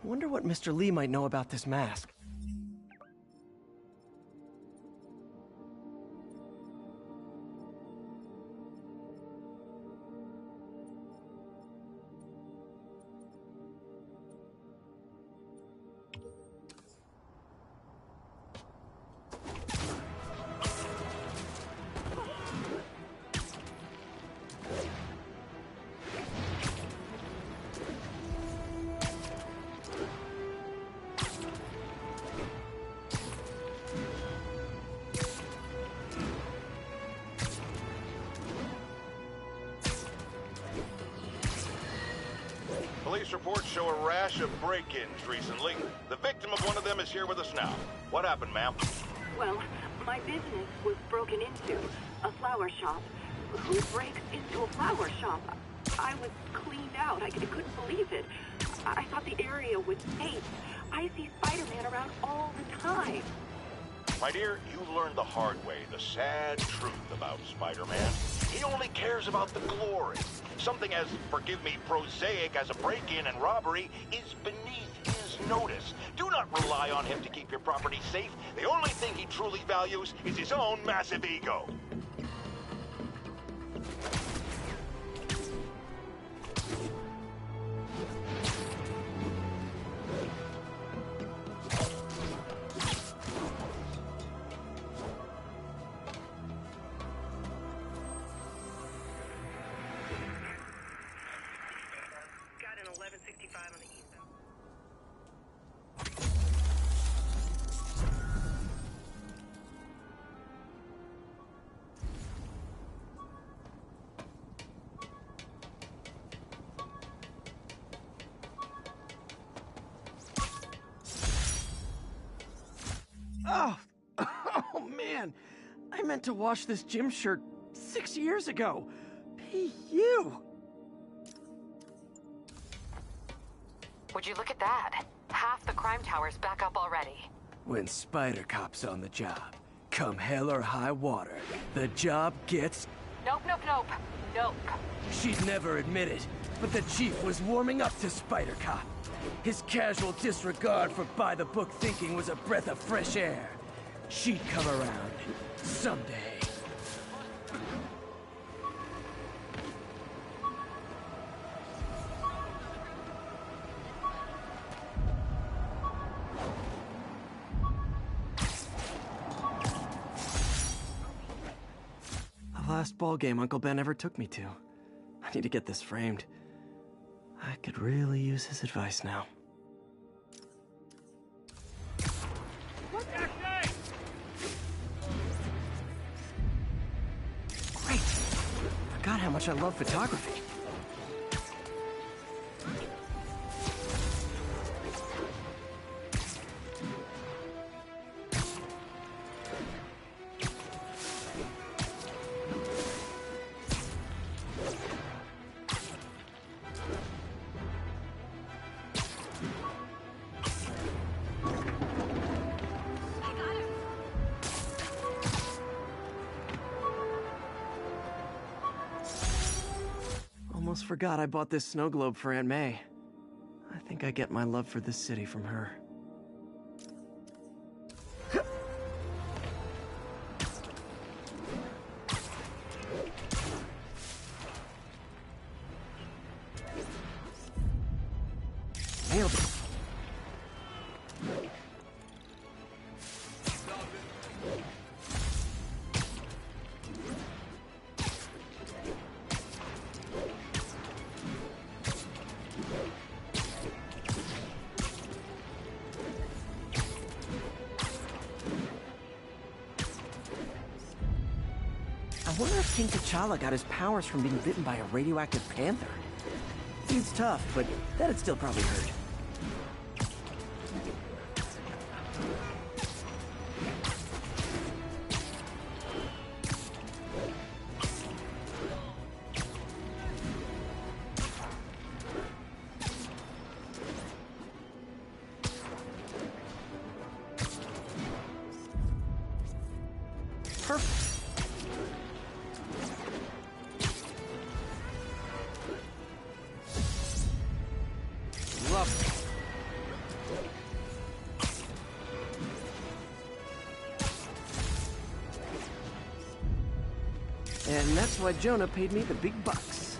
Wonder what Mr. Lee might know about this mask. Police reports show a rash of break-ins recently. The victim of one of them is here with us now. What happened, ma'am? Well, my business was broken into. A flower shop. Who breaks into a flower shop? I was cleaned out. I couldn't believe it. I thought the area was safe. I see Spider-Man around all the time. My dear, you learned the hard way the sad truth about Spider-Man. He only cares about the glory. Something as, forgive me, prosaic as a break-in and robbery is beneath his notice. Do not rely on him to keep your property safe. The only thing he truly values is his own massive ego. Got an 1165 on the east side. Oh man! I meant to wash this gym shirt 6 years ago. P.U. Would you look at that? Half the crime tower's back up already. When Spider Cop's on the job, come hell or high water, the job gets... Nope, nope, nope. Nope. She'd never admit it, but the chief was warming up to Spider Cop. His casual disregard for by-the-book thinking was a breath of fresh air. She'd come around someday. The last ball game Uncle Ben ever took me to. I need to get this framed. I could really use his advice now. Great! Forgot how much I love photography. Almost forgot I bought this snow globe for Aunt May. I think I get my love for this city from her. Nailed it. I wonder if King T'Challa got his powers from being bitten by a radioactive panther. He's tough, but that'd still probably hurt. Perfect. Love it. why Jonah paid me the big bucks.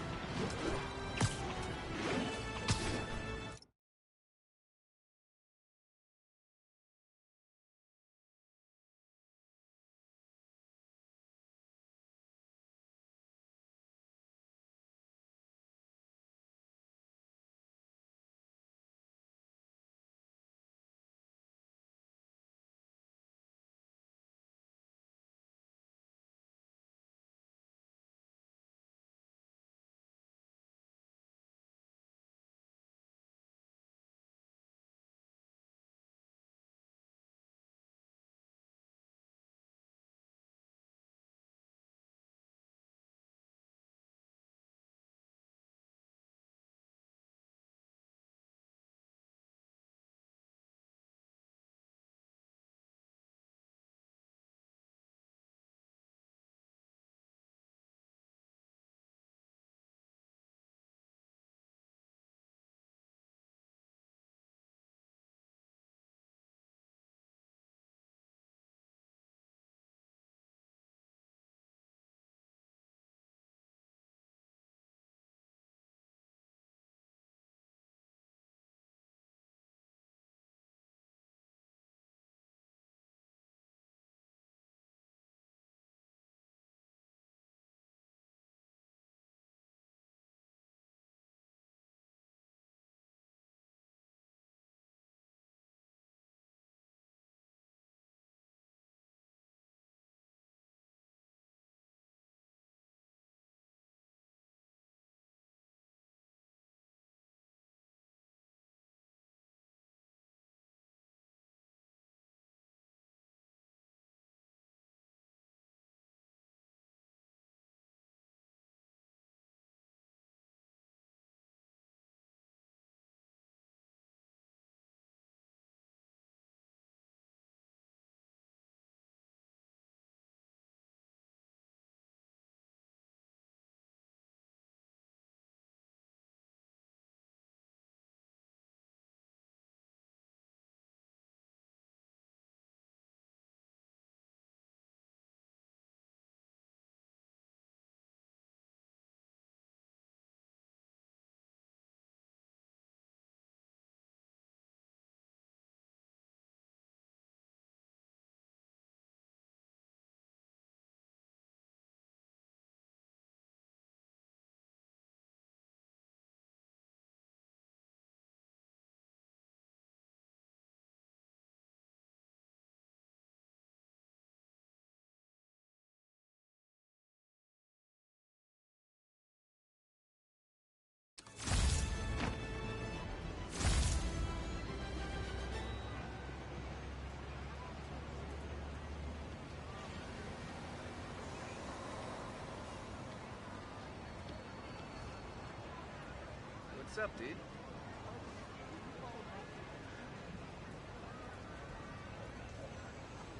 What's up, dude?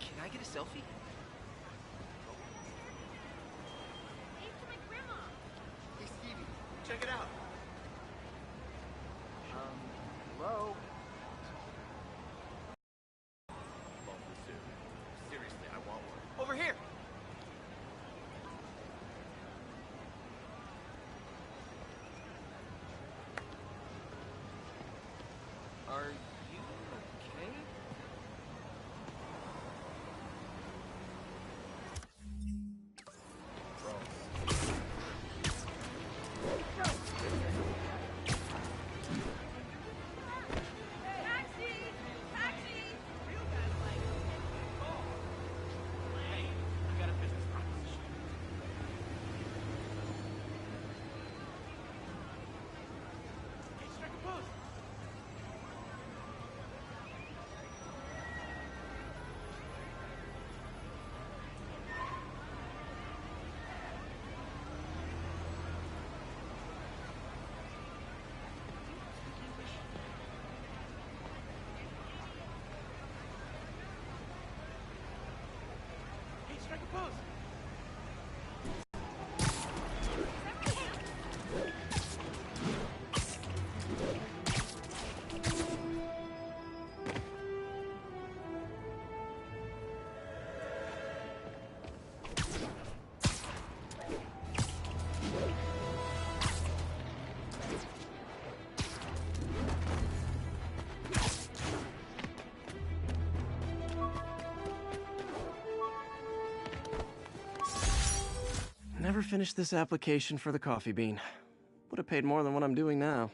Can I get a selfie? Hey, Stevie, check it out. Hello? Seriously, I want one. Over here. Are you okay? never finished this application for the coffee bean. Would have paid more than what I'm doing now.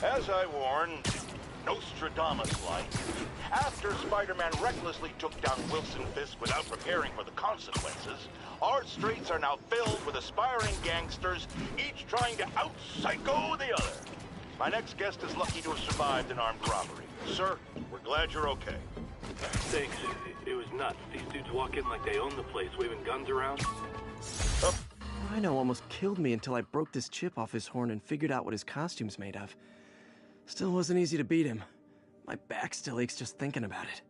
As I warned, Nostradamus-like, after Spider-Man recklessly took down Wilson Fisk without preparing for the consequences, our streets are now filled with aspiring gangsters, each trying to out-psycho the other. My next guest is lucky to have survived an armed robbery. Sir, we're glad you're okay. Thanks. It was nuts. These dudes walk in like they own the place, waving guns around. Rhino almost killed me until I broke this chip off his horn and figured out what his costume's made of. Still wasn't easy to beat him. My back still aches just thinking about it.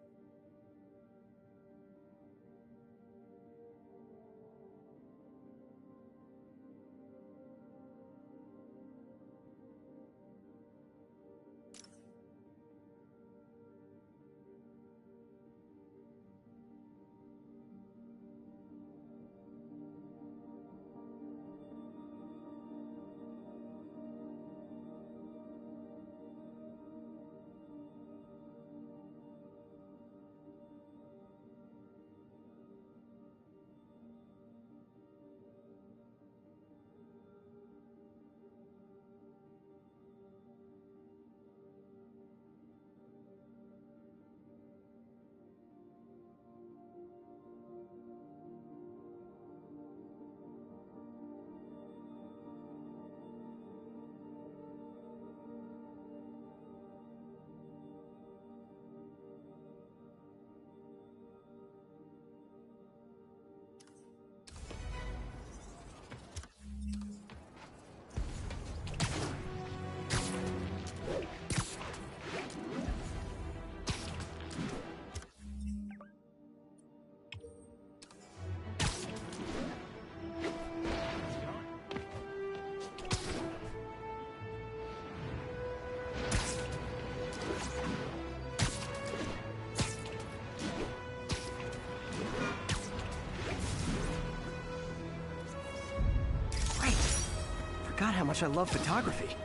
Forgot how much I love photography.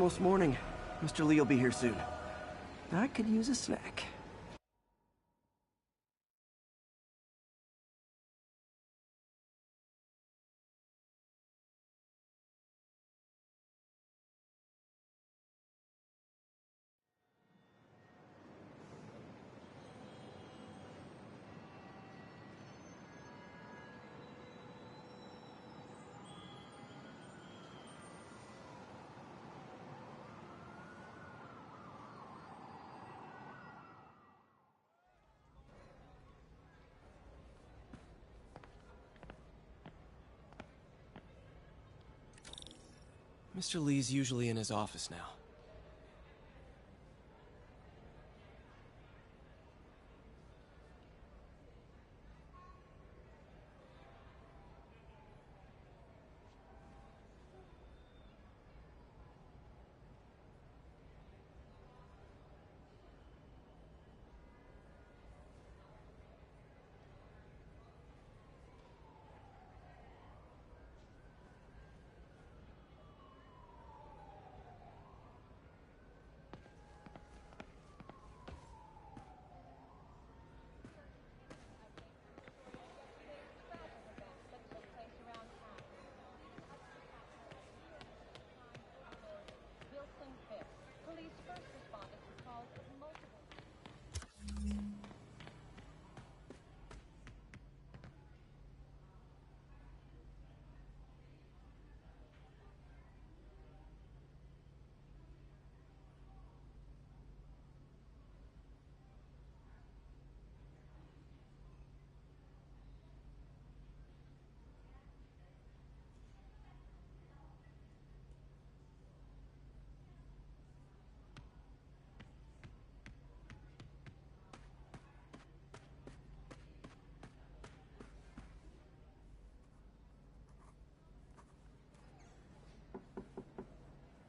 almost morning. Mr. Lee will be here soon. I could use a snack. Mr. Lee's usually in his office now.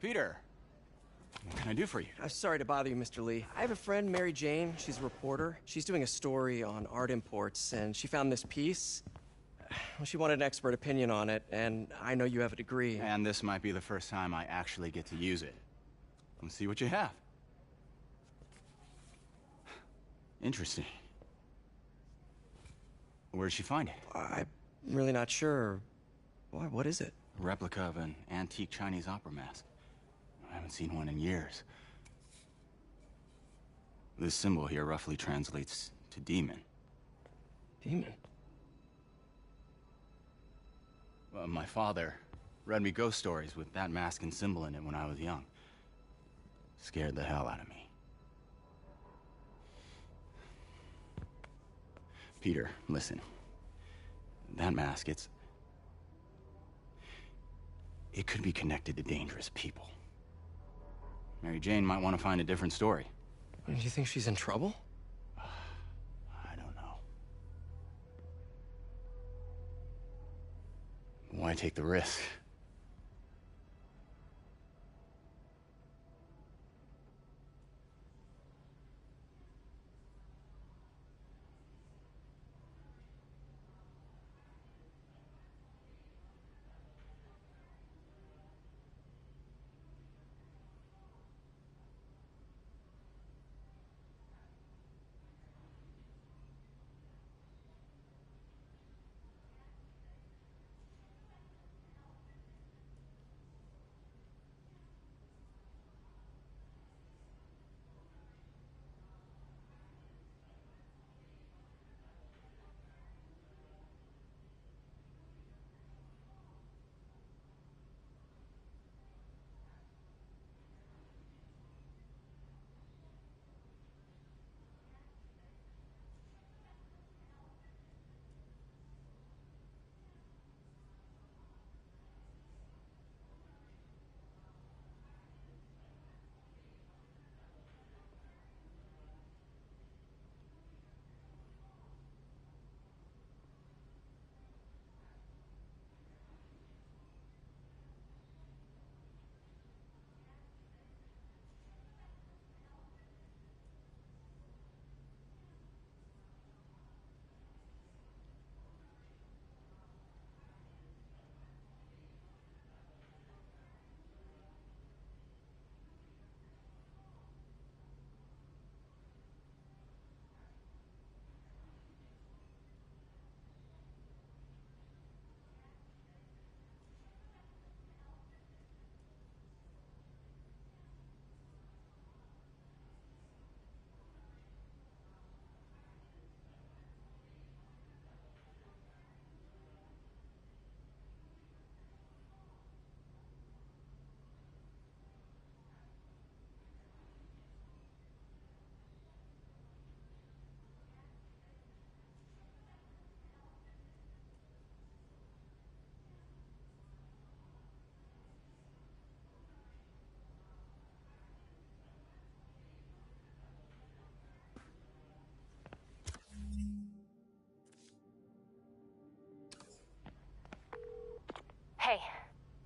Peter, what can I do for you? Sorry to bother you, Mr. Lee. I have a friend, Mary Jane. She's a reporter. She's doing a story on art imports, and she found this piece. Well, she wanted an expert opinion on it, and I know you have a degree. And this might be the first time I actually get to use it. Let's see what you have. Interesting. Where did she find it? I'm really not sure. Why, what is it? A replica of an antique Chinese opera mask. I haven't seen one in years. This symbol here roughly translates to demon. Demon? Well, my father read me ghost stories with that mask and symbol in it when I was young. Scared the hell out of me. Peter, listen. That mask, it could be connected to dangerous people. Mary Jane might want to find a different story. Do you think she's in trouble? I don't know. Why take the risk?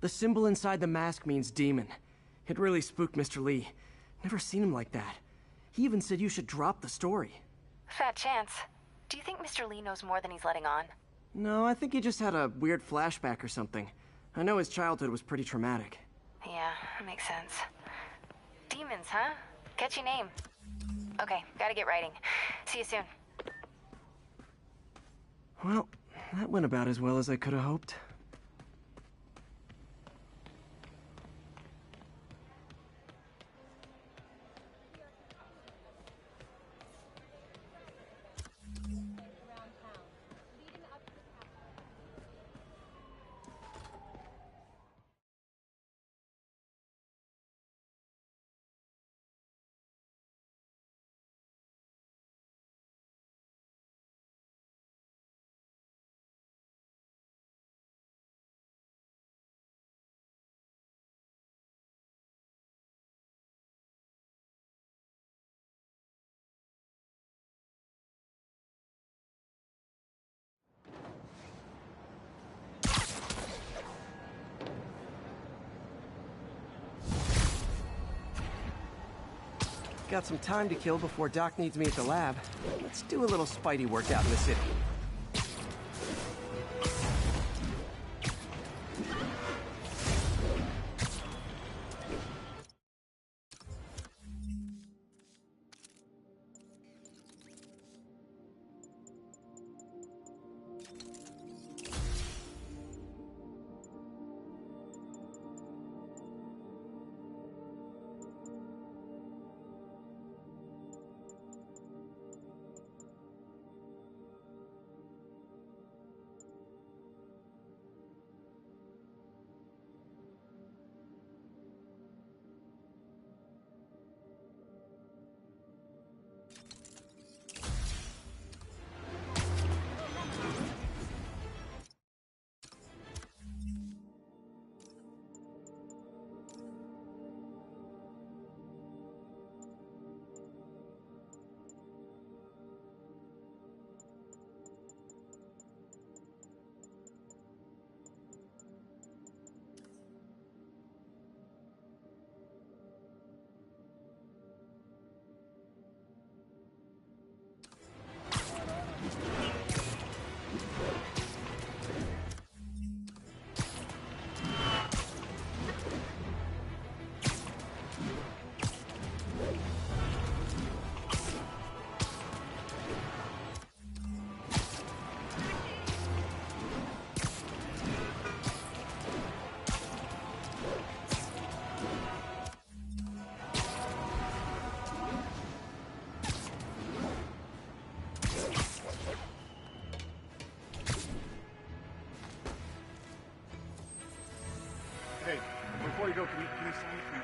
The symbol inside the mask means demon. It really spooked Mr. Lee. Never seen him like that. He even said you should drop the story. Fat chance. Do you think Mr. Lee knows more than he's letting on? No, I think he just had a weird flashback or something. I know his childhood was pretty traumatic. Yeah, that makes sense. Demons, huh? Catchy name. Okay, gotta get writing. See you soon. Well, that went about as well as I could have hoped. Got some time to kill before Doc needs me at the lab. Let's do a little Spidey workout in the city. Hey, before you go, can you sign for me?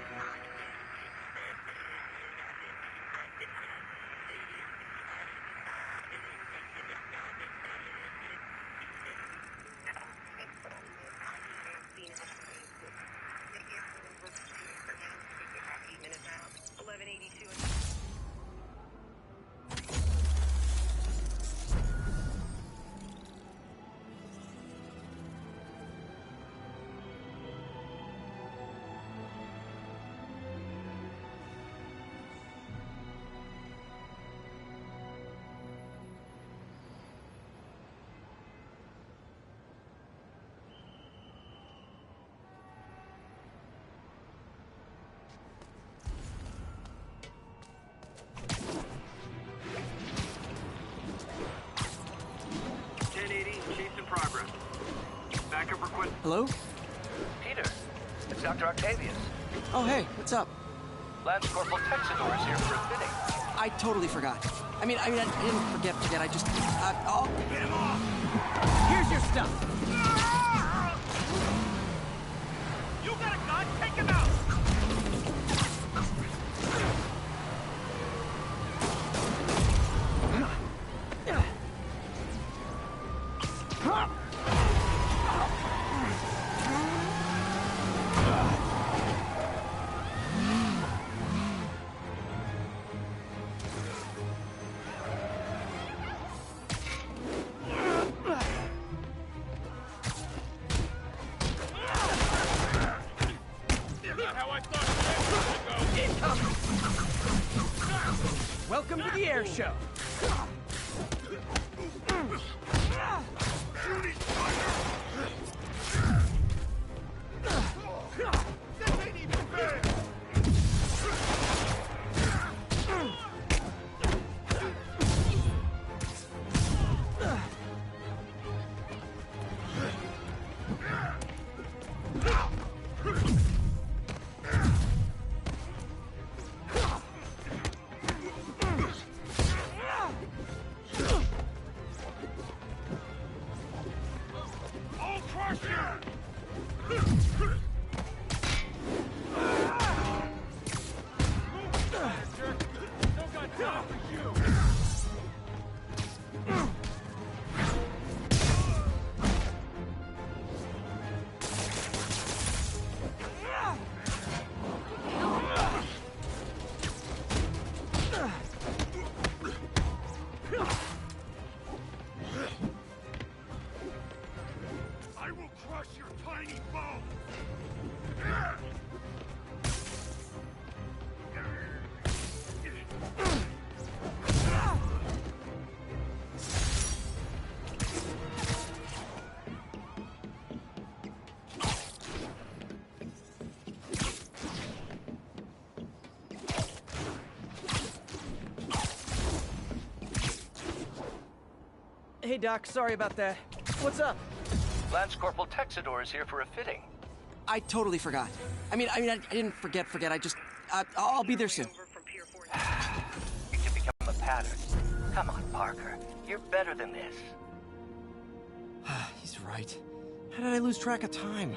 Hello? Peter, it's Dr. Octavius. Oh, hey, what's up? Lance Corporal Texador is here for a fitting. I totally forgot. I mean, I didn't forget. I just... oh. Get him off! Here's your stuff. You got a gun? Take him out! fire show. This ain't even fair! I'll crush you! Don't got time for you! I will crush your tiny bones! Hey, Doc, sorry about that. What's up? Lance Corporal Texador is here for a fitting. I totally forgot. I didn't forget. I'll be there soon. You can become a pattern. Come on, Parker. You're better than this. He's right. How did I lose track of time?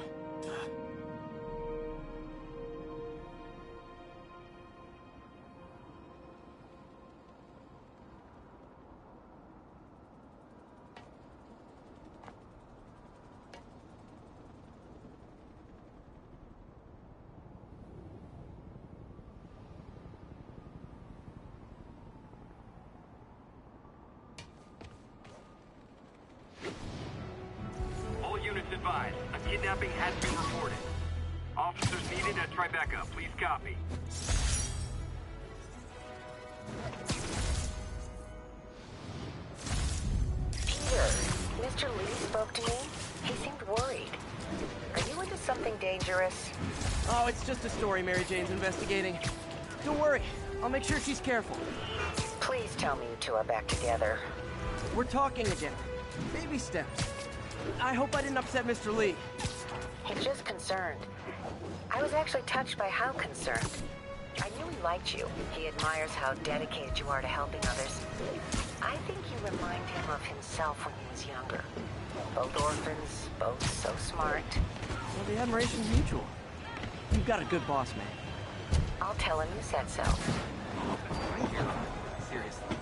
All units advised. A kidnapping has been reported. Officers needed at Tribeca. Please copy. Peter, Mr. Lee spoke to me. He seemed worried. Are you into something dangerous? Oh, it's just a story Mary Jane's investigating. Don't worry, I'll make sure she's careful. Please tell me you two are back together. We're talking again. Baby steps. I hope I didn't upset Mr. Lee. He's just concerned. I was actually touched by how concerned. I knew he liked you. He admires how dedicated you are to helping others. I think you remind him of himself when he was younger. Both orphans, both so smart. Well, the admiration's mutual. You've got a good boss, man. I'll tell him you said so. Seriously.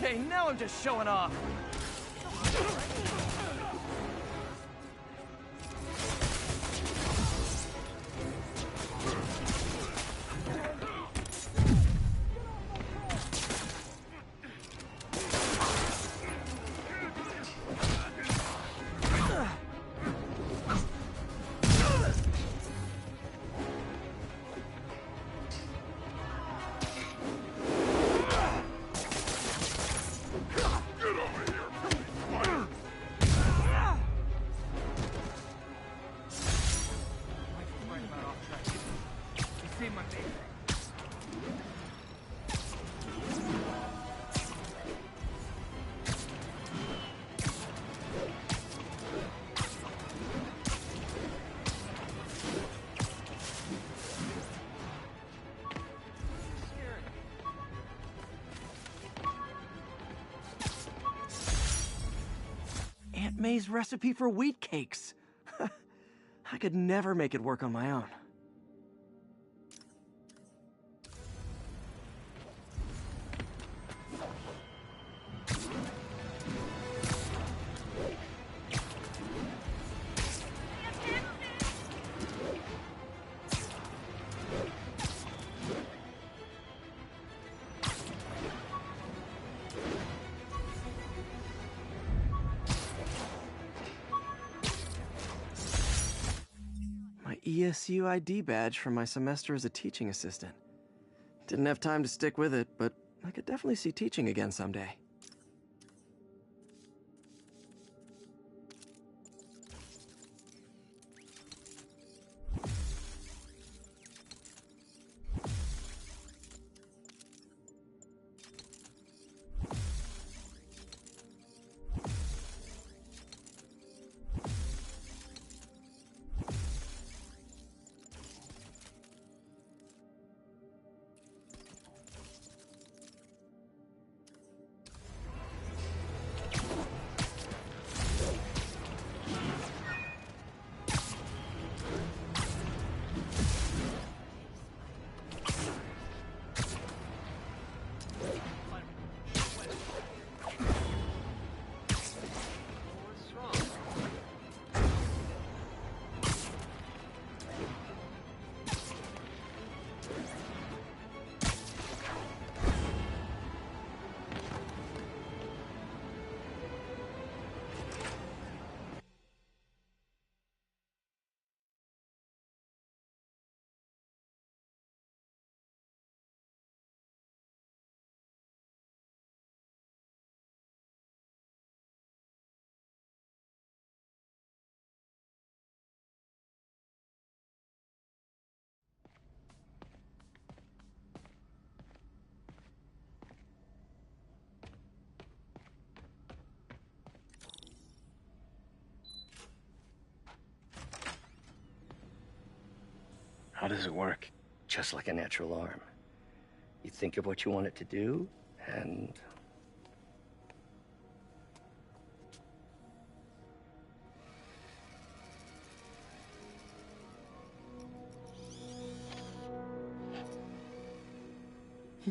Okay, now I'm just showing off. Aunt May's recipe for wheat cakes. I could never make it work on my own. ESU ID badge from my semester as a teaching assistant. Didn't have time to stick with it, but I could definitely see teaching again someday. How does it work? Just like a natural arm. You think of what you want it to do, and...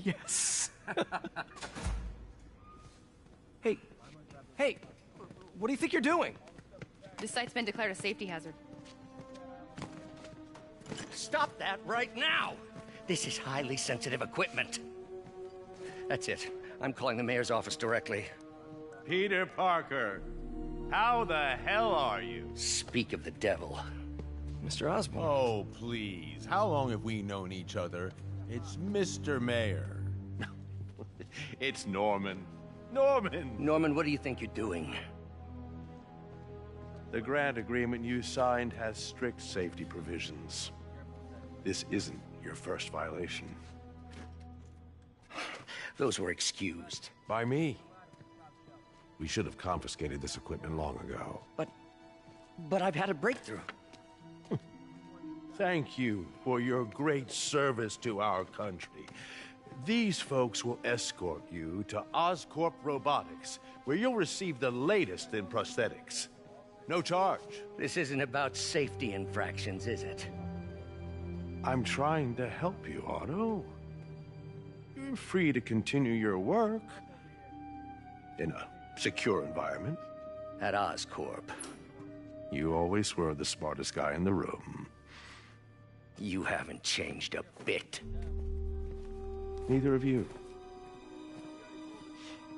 Yes. Hey, what do you think you're doing? This site's been declared a safety hazard. Stop that right now! This is highly sensitive equipment. That's it. I'm calling the mayor's office directly. Peter Parker, how the hell are you? Speak of the devil. Mr. Osborn. Oh, please. How long have we known each other? It's Mr. Mayor. It's Norman. Norman! Norman, what do you think you're doing? The grant agreement you signed has strict safety provisions. This isn't your first violation. Those were excused. By me. We should have confiscated this equipment long ago. But I've had a breakthrough. Thank you for your great service to our country. These folks will escort you to Oscorp Robotics, where you'll receive the latest in prosthetics. No charge. This isn't about safety infractions, is it? I'm trying to help you, Otto. You're free to continue your work in a secure environment. At Oscorp. You always were the smartest guy in the room. You haven't changed a bit. Neither of you.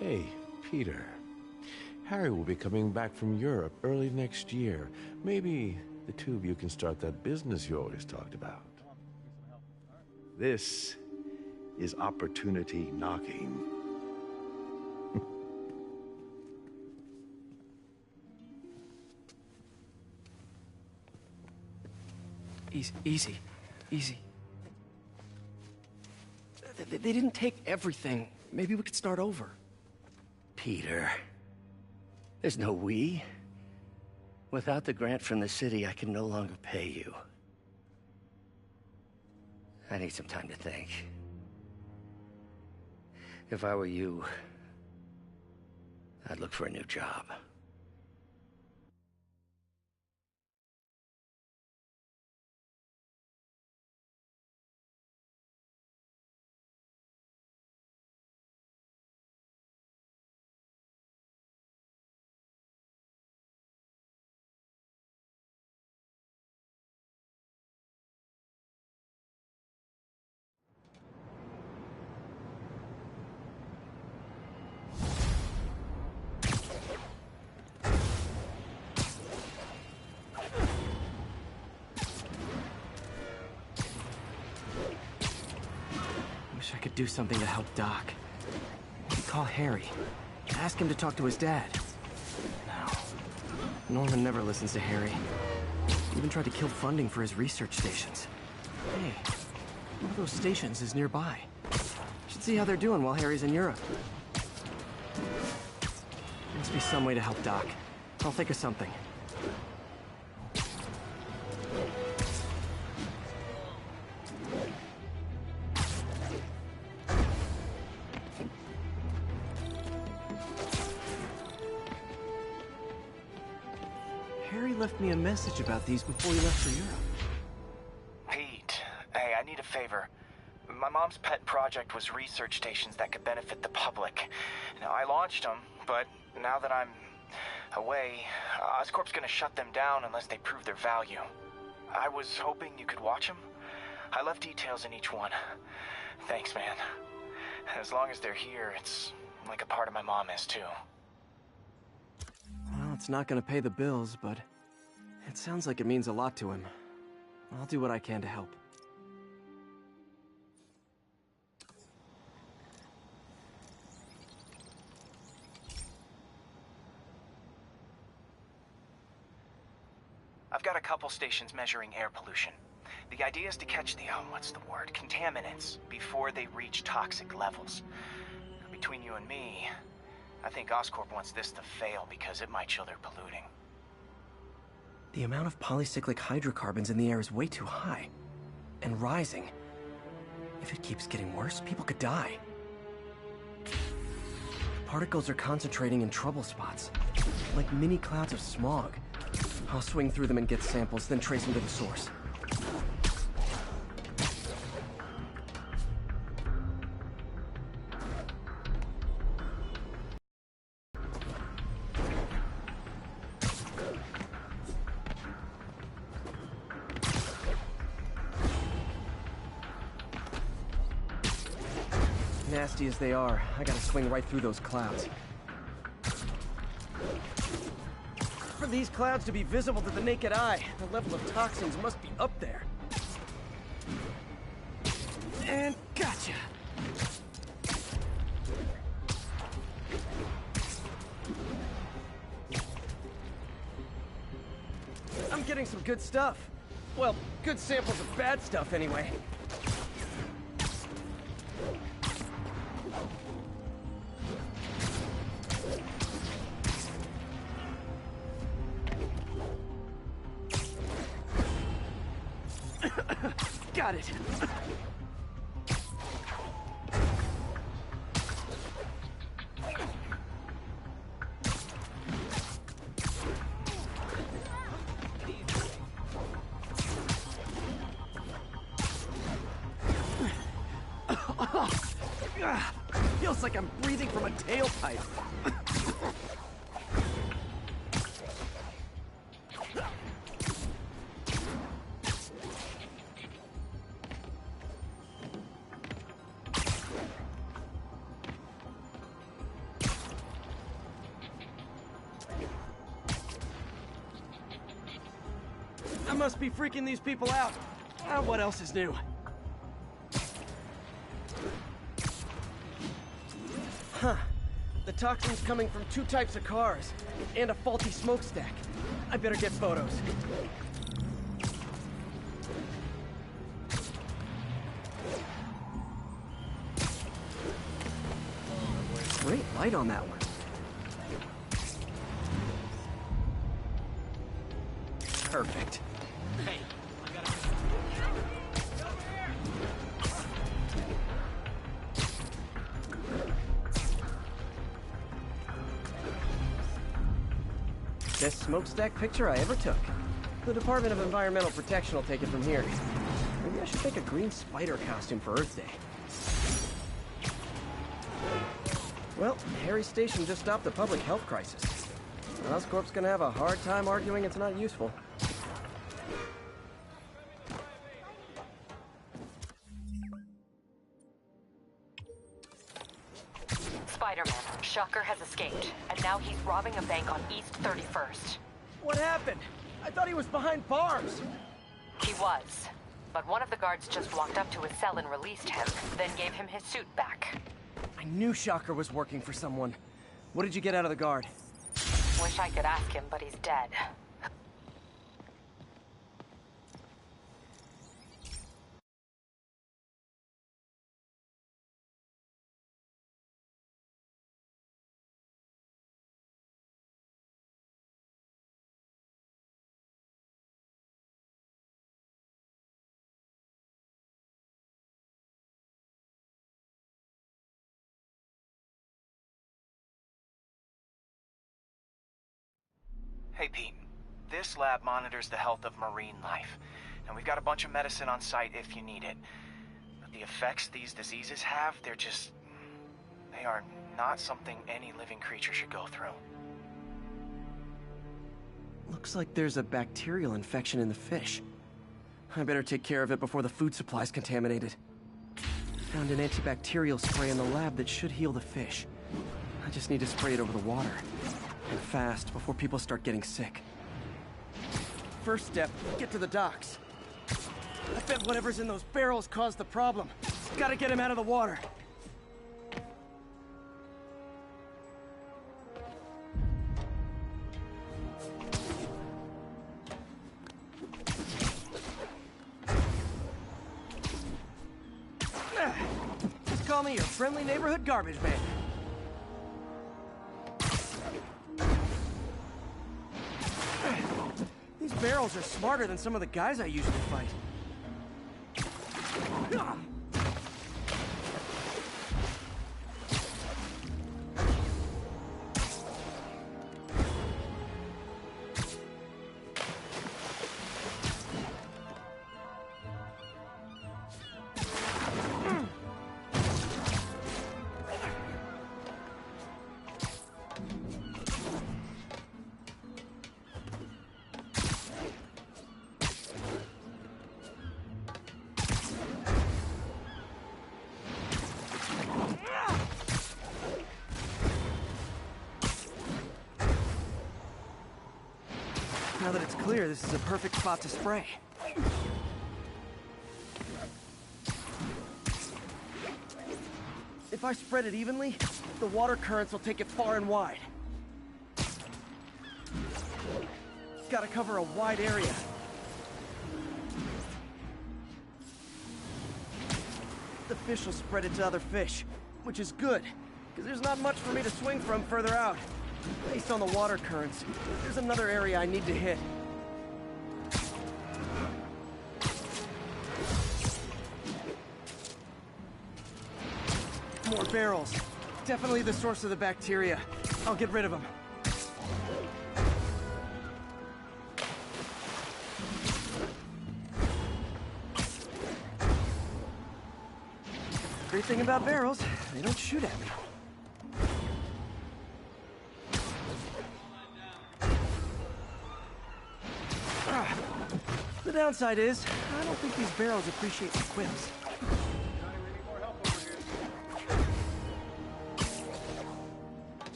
Hey, Peter. Harry will be coming back from Europe early next year. Maybe the two of you can start that business you always talked about. This is opportunity knocking. Easy. They didn't take everything. Maybe we could start over. Peter, there's no we. Without the grant from the city, I can no longer pay you. I need some time to think. If I were you, I'd look for a new job. Wish I could do something to help Doc. Maybe call Harry. Ask him to talk to his dad. No. Norman never listens to Harry. He even tried to kill funding for his research stations. Hey, one of those stations is nearby. Should see how they're doing while Harry's in Europe. Must be some way to help Doc. I'll think of something. Harry left me a message about these before he left for Europe. Pete, hey, I need a favor. My mom's pet project was research stations that could benefit the public. Now, I launched them, but now that I'm away, Oscorp's gonna shut them down unless they prove their value. I was hoping you could watch them. I left details in each one. Thanks, man. As long as they're here, it's like a part of my mom is, too. Well, it's not gonna pay the bills, but it sounds like it means a lot to him. I'll do what I can to help. I've got a couple stations measuring air pollution. The idea is to catch the, what's the word, contaminants before they reach toxic levels. Between you and me, I think Oscorp wants this to fail because it might show they're polluting. The amount of polycyclic hydrocarbons in the air is way too high. And rising. If it keeps getting worse, people could die. Particles are concentrating in trouble spots, like mini clouds of smog. I'll swing through them and get samples, then trace them to the source. Nasty as they are, I gotta swing right through those clouds. For these clouds to be visible to the naked eye, the level of toxins must be up there. And gotcha! I'm getting some good stuff. Well, good samples of bad stuff anyway. Got it. Feels like I'm breathing from a tailpipe. I must be freaking these people out. What else is new? Huh. The toxin's coming from 2 types of cars, and a faulty smokestack. I better get photos. Great light on that one. Perfect. Hey, I gotta... Best smokestack picture I ever took. The Department of Environmental Protection will take it from here. Maybe I should make a green spider costume for Earth Day. Well, Harry's station just stopped the public health crisis. Oscorp's gonna have a hard time arguing it's not useful. Spider-Man, Shocker has escaped, and now he's robbing a bank on East 31st. What happened? I thought he was behind bars. He was. but one of the guards just walked up to his cell and released him, then gave him his suit back. I knew Shocker was working for someone. What did you get out of the guard? Wish I could ask him, but he's dead. Hey, Pete. This lab monitors the health of marine life, and we've got a bunch of medicine on site if you need it. But the effects these diseases have, they are not something any living creature should go through. Looks like there's a bacterial infection in the fish. I better take care of it before the food supply's contaminated. Found an antibacterial spray in the lab that should heal the fish. I just need to spray it over the water. And fast, before people start getting sick. First step, get to the docks. I bet whatever's in those barrels caused the problem. Gotta get him out of the water. Just call me your friendly neighborhood garbage man. These barrels are smarter than some of the guys I usually fight. Now that it's clear, this is a perfect spot to spray. If I spread it evenly, the water currents will take it far and wide. Gotta cover a wide area. The fish will spread it to other fish, which is good, because there's not much for me to swing from further out. Based on the water currents, there's another area I need to hit. More barrels. Definitely the source of the bacteria. I'll get rid of them. Great thing about barrels, they don't shoot at me. The downside is, I don't think these barrels appreciate the quips.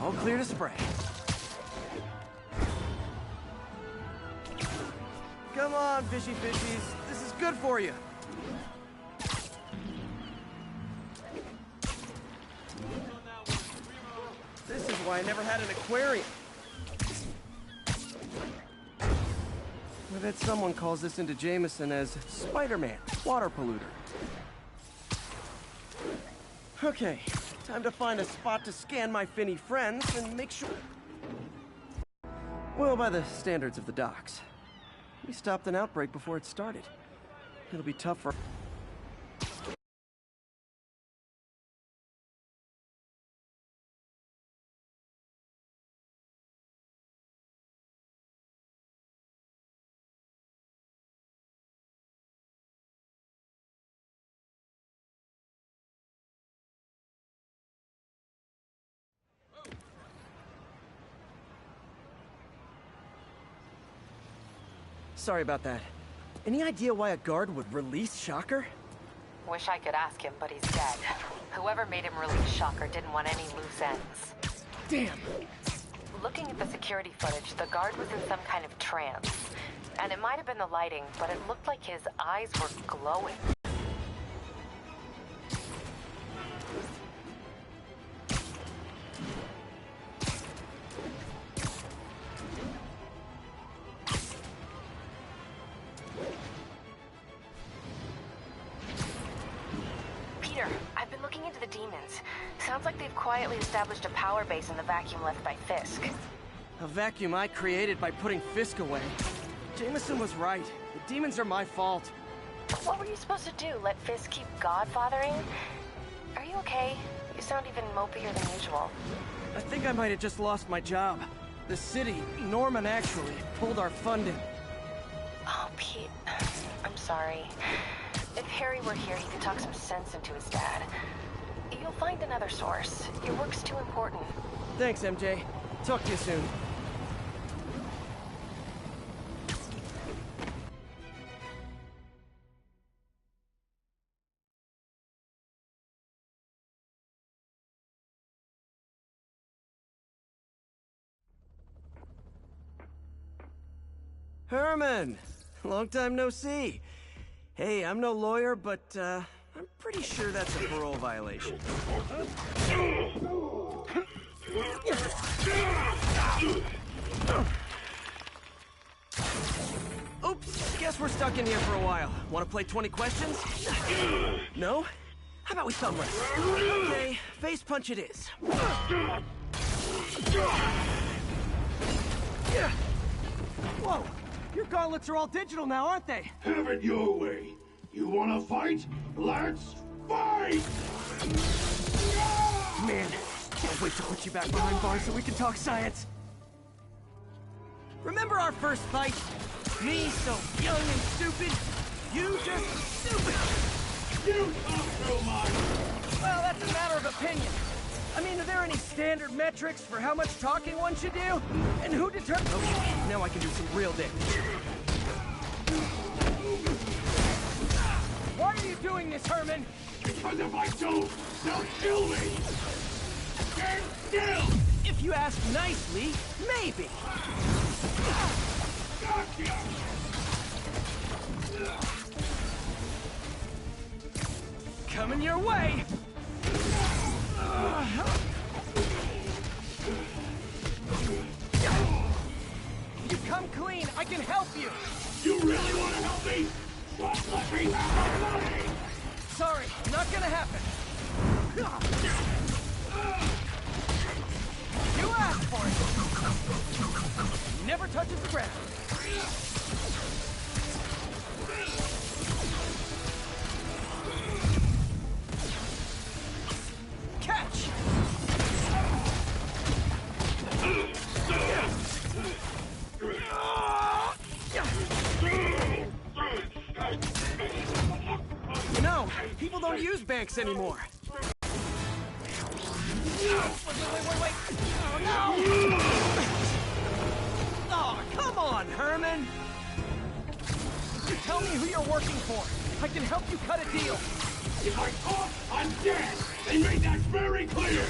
All clear to spray. Come on, fishy fishies. This is good for you. This is why I never had an aquarium. I bet someone calls this into Jameson as Spiderman, water polluter. Okay, time to find a spot to scan my finny friends and make sure... Well, by the standards of the docks. We stopped an outbreak before it started. It'll be tough for... Sorry about that. Any idea why a guard would release Shocker? Wish I could ask him, but he's dead. Whoever made him release Shocker didn't want any loose ends. Damn! Looking at the security footage, the guard was in some kind of trance. And it might have been the lighting, but it looked like his eyes were glowing. Peter, I've been looking into the demons. Sounds like they've quietly established a power base in the vacuum left by Fisk. A vacuum I created by putting Fisk away. Jameson was right. The demons are my fault. What were you supposed to do? Let Fisk keep godfathering? Are you okay? You sound even mopier than usual. I think I might have just lost my job. The city, Norman actually, pulled our funding. Oh, Pete. I'm sorry. If Harry were here, he could talk some sense into his dad. You'll find another source. Your work's too important. Thanks, MJ. Talk to you soon. Herman! Long time no see. Hey, I'm no lawyer, but, I'm pretty sure that's a parole violation. Oops, guess we're stuck in here for a while. Want to play 20 questions? No? How about we thumb wrestle? Okay, face punch it is. Whoa! Your gauntlets are all digital now, aren't they? Have it your way. You wanna fight? Let's fight! Man, can't wait to put you back behind bars so we can talk science. Remember our first fight? Me so young and stupid, you just stupid. You talk so much. Well, that's a matter of opinion. I mean, are there any standard metrics for how much talking one should do? And who determines... Okay, now I can do some real damage. Why are you doing this, Herman? Because if I don't, they'll kill me! Stand still! If you ask nicely, maybe. Gotcha! Coming your way! You come clean, I can help you! You really want to help me? Just let me have my money! Sorry, not gonna happen. You asked for it! Never touches the ground. Catch! You know, people don't use banks anymore. Wait. Oh, no! Oh, come on, Herman! You tell me who you're working for. I can help you cut a deal. If I talk, I'm dead! They made that very clear!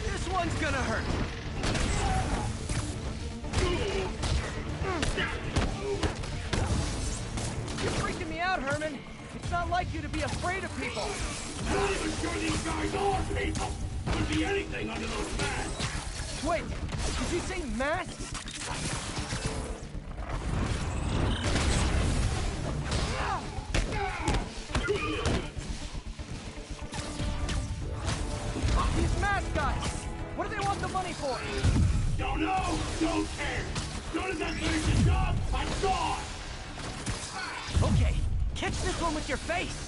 This one's gonna hurt. You're freaking me out, Herman. It's not like you to be afraid of people. I'm not even sure these guys are people! Could be anything under those masks! Wait, did you say masks? These mask guys! What do they want the money for? Don't know! Don't care! Soon as I finish the job, I'm gone! Okay, catch this one with your face!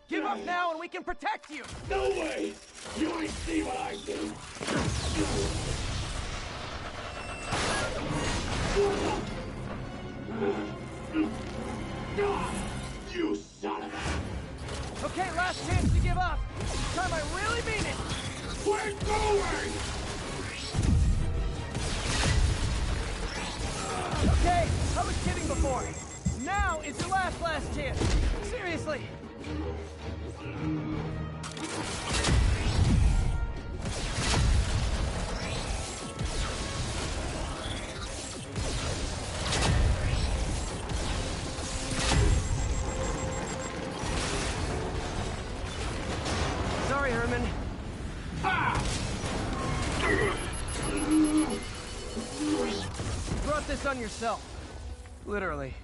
Give up now and we can protect you! No way! You ain't see what I do! You son of a... Okay, last chance to give up. This time I really mean it. We're going! Okay, I was kidding before. Now is your last chance. Seriously. Sorry, Herman. You brought this on yourself. Literally.